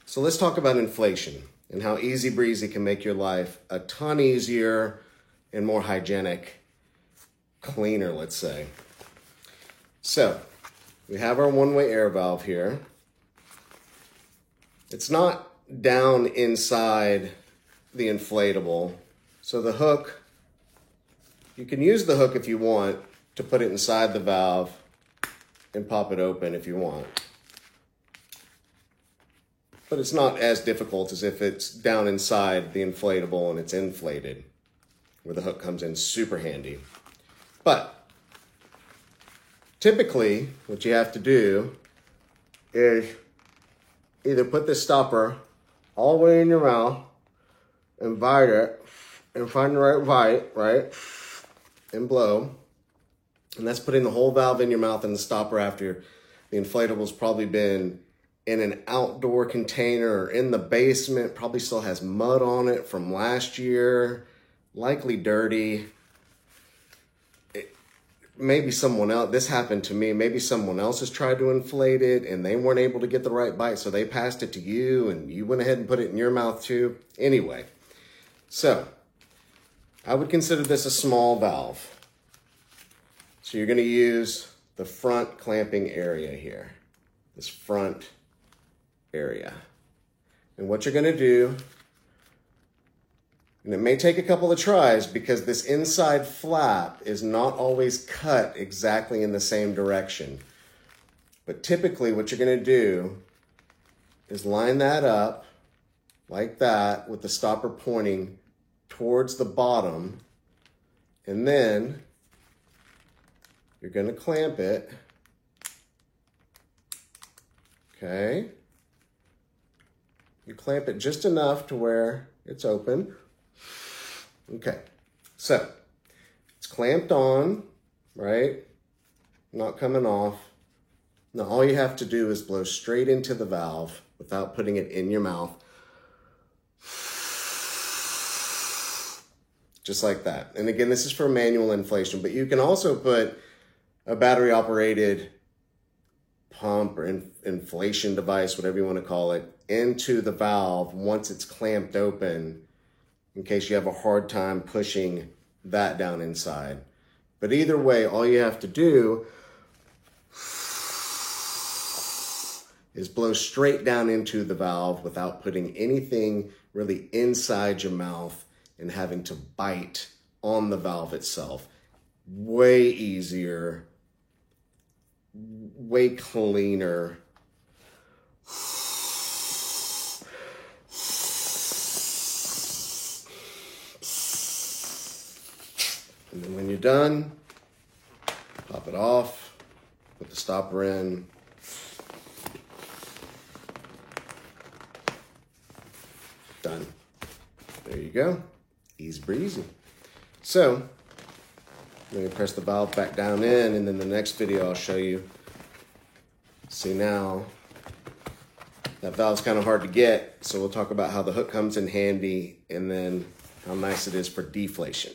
So let's talk about inflation and how Easy Breezy can make your life a ton easier and more hygienic, cleaner, let's say. So we have our one-way air valve here. It's not down inside the inflatable. So the hook, you can use the hook if you want to put it inside the valve and pop it open if you want. But it's not as difficult as if it's down inside the inflatable and it's inflated, where the hook comes in super handy. But typically, what you have to do is either put this stopper all the way in your mouth and bite it and find the right bite, right? And blow. And that's putting the whole valve in your mouth and the stopper after the inflatable's probably been in an outdoor container or in the basement, probably still has mud on it from last year, likely dirty. Maybe someone else, this happened to me, maybe someone else has tried to inflate it and they weren't able to get the right bite, so they passed it to you and you went ahead and put it in your mouth too. Anyway, so I would consider this a small valve. So you're gonna use the front clamping area here, this front area. And what you're gonna do, and it may take a couple of tries because this inside flap is not always cut exactly in the same direction. But typically what you're gonna do is line that up like that with the stopper pointing towards the bottom, and then you're gonna clamp it, okay? You clamp it just enough to where it's open. Okay, so it's clamped on, right? Not coming off. Now all you have to do is blow straight into the valve without putting it in your mouth. Just like that. And again, this is for manual inflation, but you can also put a battery operated pump or inflation device, whatever you want to call it, into the valve once it's clamped open, in case you have a hard time pushing that down inside. But either way, all you have to do is blow straight down into the valve without putting anything really inside your mouth and having to bite on the valve itself. Way easier, way cleaner. And then when you're done, pop it off, put the stopper in. Done. There you go. Easy breezy. So, I'm going to press the valve back down in, and then the next video I'll show you. See, now that valve's kind of hard to get, so we'll talk about how the hook comes in handy and then how nice it is for deflation.